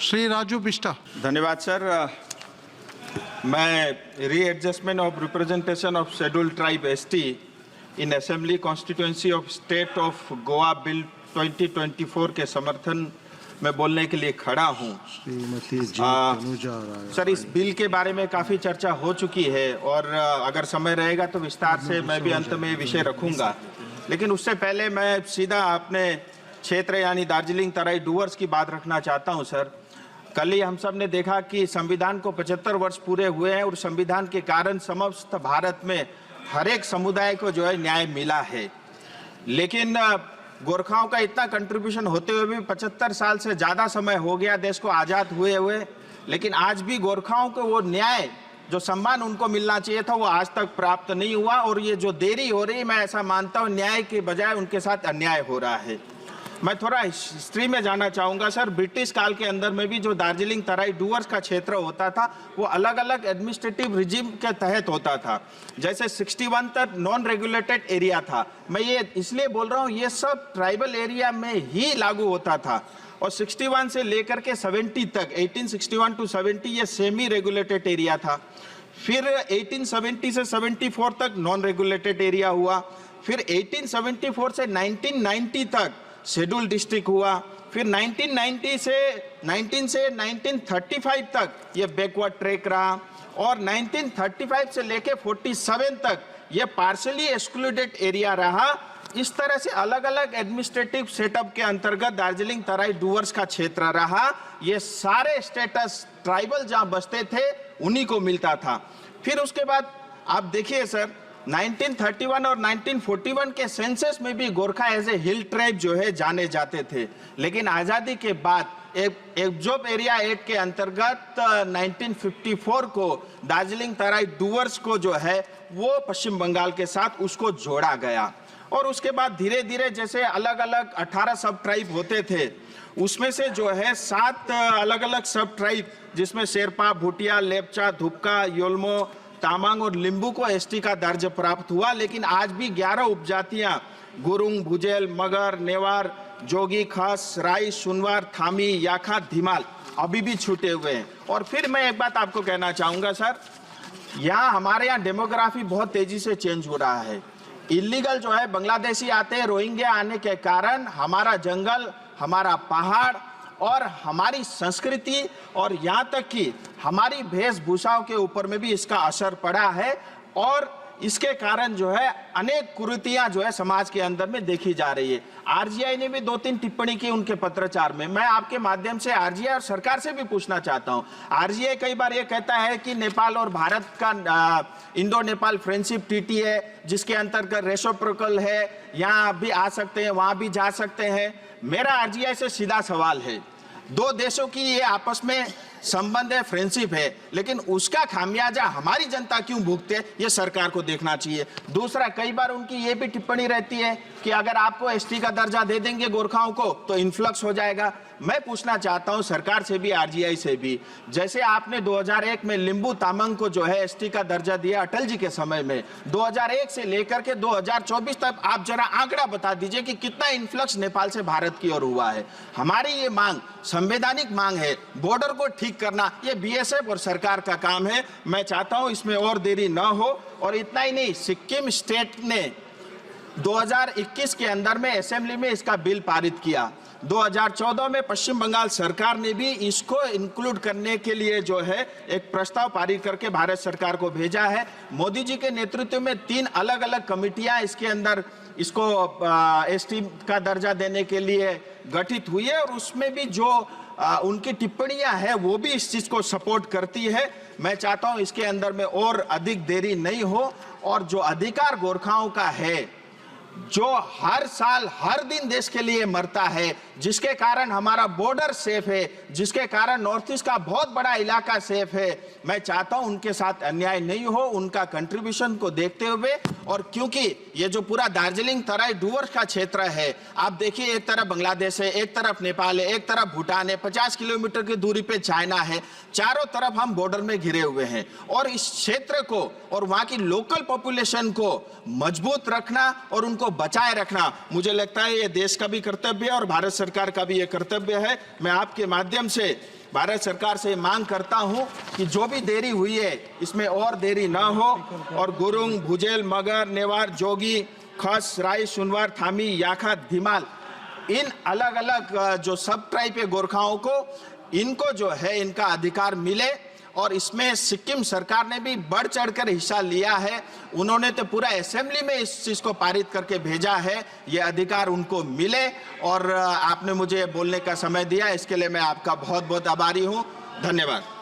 श्री राजू बिष्टा। धन्यवाद सर। मैं readjustment of representation of scheduled tribe ST in assembly constituency of state of Goa bill 2024 के समर्थन में बोलने के लिए खड़ा हूँ। सर, इस बिल के बारे में काफ़ी चर्चा हो चुकी है और अगर समय रहेगा तो विस्तार से मैं भी अंत में विषय रखूँगा, लेकिन उससे पहले मैं सीधा अपने क्षेत्र यानी दार्जिलिंग तराई डूवर्स की बात रखना चाहता हूँ। सर, कल ही हम सब ने देखा कि संविधान को 75 वर्ष पूरे हुए हैं और संविधान के कारण समस्त भारत में हर एक समुदाय को जो है न्याय मिला है, लेकिन गोरखाओं का इतना कंट्रीब्यूशन होते हुए भी 75 साल से ज़्यादा समय हो गया देश को आज़ाद हुए, लेकिन आज भी गोरखाओं को वो न्याय जो सम्मान उनको मिलना चाहिए था वो आज तक प्राप्त नहीं हुआ। और ये जो देरी हो रही, मैं ऐसा मानता हूँ न्याय के बजाय उनके साथ अन्याय हो रहा है। मैं थोड़ा हिस्ट्री में जाना चाहूँगा। सर, ब्रिटिश काल के अंदर में भी जो दार्जिलिंग तराई डूवर्स का क्षेत्र होता था वो अलग अलग एडमिनिस्ट्रेटिव रिजिम के तहत होता था। जैसे 61 तक नॉन रेगुलेटेड एरिया था। मैं ये इसलिए बोल रहा हूँ, ये सब ट्राइबल एरिया में ही लागू होता था और 61 से लेकर के 70 तक 1861 टू 70 ये सेमी रेगुलेटेड एरिया था। फिर 1870 से 74 तक नॉन रेगुलेटेड एरिया हुआ। फिर 1874 से 1990 तक शेड्यूल डिस्ट्रिक्ट हुआ। फिर 1990 से 1935 तक ये बैकवर्ड ट्रैक रहा और 1935 से लेके 47 तक ये पार्शली एक्सक्लूडेड एरिया रहा। इस तरह से अलग अलग एडमिनिस्ट्रेटिव सेटअप के अंतर्गत दार्जिलिंग तराई डूवर्स का क्षेत्र रहा। ये सारे स्टेटस ट्राइबल जहां बसते थे उन्हीं को मिलता था। फिर उसके बाद आप देखिए सर, 1931 और 1941 के सेंसस में भी Gorkha as a hill tribe जो है जाने जाते थे, लेकिन आज़ादी के बाद एब्जॉर्ब एरिया एक्ट के अंतर्गत 1954 को दार्जिलिंग तराई डूवर्स को जो है वो पश्चिम बंगाल के साथ उसको जोड़ा गया। और उसके बाद धीरे धीरे जैसे अलग अलग 18 सब ट्राइब होते थे, उसमें से जो है 7 अलग अलग सब ट्राइब जिसमें शेरपा, भूटिया, लेपचा, धुपका, योल्मो, तामांग और लिंबू को एसटी का दर्जा प्राप्त हुआ। लेकिन आज भी 11 उपजातियां गुरुंग, भुजेल, मगर, नेवार, जोगी, खास, राई, सुनवार, थामी, याखा, धीमाल अभी भी छूटे हुए हैं। और फिर मैं एक बात आपको कहना चाहूँगा सर, यहाँ हमारे यहाँ डेमोग्राफी बहुत तेजी से चेंज हो रहा है। इलीगल जो है बांग्लादेशी आते हैं, रोहिंग्या आने के कारण हमारा जंगल, हमारा पहाड़ और हमारी संस्कृति और यहाँ तक कि हमारी वेशभूषाओं के ऊपर में भी इसका असर पड़ा है और इसके कारण जो है अनेक कुरीतियां जो है समाज के अंदर में देखी जा रही है। आरजीआई ने भी 2-3 टिप्पणी की उनके पत्राचार में। मैं आपके माध्यम से आरजीआई और सरकार से भी पूछना चाहता हूं। आरजीआई कई बार ये कहता है कि नेपाल और भारत का इंडो नेपाल फ्रेंडशिप ट्रीटी है जिसके अंतर्गत रेसिप्रोकल है, यहाँ भी आ सकते हैं, वहां भी जा सकते हैं। मेरा आरजीआई से सीधा सवाल है, 2 देशों की ये आपस में संबंध है, फ्रेंडशिप है, लेकिन उसका खामियाजा हमारी जनता क्यों भुगते, ये सरकार को देखना चाहिए। दूसरा, कई बार उनकी ये भी टिप्पणी रहती है कि अगर आपको एसटी का दर्जा दे देंगे गोरखाओं को तो इन्फ्लक्स हो जाएगा। मैं पूछना चाहता हूं सरकार से भी, आरजीआई से भी, जैसे आपने 2001 में लिंबू तामांग को जो है एसटी का दर्जा दिया अटल जी के समय में, 2001 से लेकर के 2024 तक आप जरा आंकड़ा बता दीजिए कि कितना इन्फ्लक्स नेपाल से भारत की ओर हुआ है। हमारी ये मांग संवैधानिक मांग है, बॉर्डर को ठीक करना ये बीएसएफ और सरकार का काम है। मैं चाहता हूं इसमें और देरी न हो। और इतना ही नहीं, सिक्किम स्टेट ने 2021 के अंदर में असेंबली में इसका बिल पारित किया। 2014 में पश्चिम बंगाल सरकार ने भी इसको इंक्लूड करने के लिए जो है एक प्रस्ताव पारित करके भारत सरकार को भेजा है। मोदी जी के नेतृत्व में 3 अलग अलग कमिटियां इसके अंदर इसको एसटी का दर्जा देने के लिए गठित हुई है और उसमें भी जो उनकी टिप्पणियां हैं वो भी इस चीज को सपोर्ट करती है। मैं चाहता हूं इसके अंदर में और अधिक देरी नहीं हो और जो अधिकार गोरखाओं का है, जो हर साल हर दिन देश के लिए मरता है, जिसके कारण हमारा बॉर्डर सेफ है, जिसके कारण नॉर्थ ईस्ट का बहुत बड़ा इलाका सेफ है, मैं चाहता हूं उनके साथ अन्याय नहीं हो, उनका कंट्रीब्यूशन को देखते हुए। और क्योंकि ये जो पूरा दार्जिलिंग तराई डूवर्स का क्षेत्र है, आप देखिए एक तरफ बांग्लादेश है, एक तरफ नेपाल है, एक तरफ भूटान है, 50 किलोमीटर की दूरी पे चाइना है, चारों तरफ हम बॉर्डर में घिरे हुए हैं। और इस क्षेत्र को और वहां की लोकल पॉपुलेशन को मजबूत रखना और उनको बचाए रखना, मुझे लगता है ये देश का भी कर्तव्य है और भारत सरकार का भी ये कर्तव्य है। मैं आपके माध्यम से भारत सरकार से मांग करता हूं कि जो भी देरी हुई है इसमें और देरी ना हो और गुरुंग, भुजेल, मगर, नेवार, जोगी, खस, राय, सुनवार, थामी, याखा, धीमाल, इन अलग अलग जो सब ट्राइब के गोरखाओं को इनको जो है इनका अधिकार मिले। और इसमें सिक्किम सरकार ने भी बढ़ चढ़कर हिस्सा लिया है। उन्होंने तो पूरा असेंबली में इस चीज को पारित करके भेजा है, ये अधिकार उनको मिले। और आपने मुझे बोलने का समय दिया, इसके लिए मैं आपका बहुत बहुत आभारी हूं। धन्यवाद।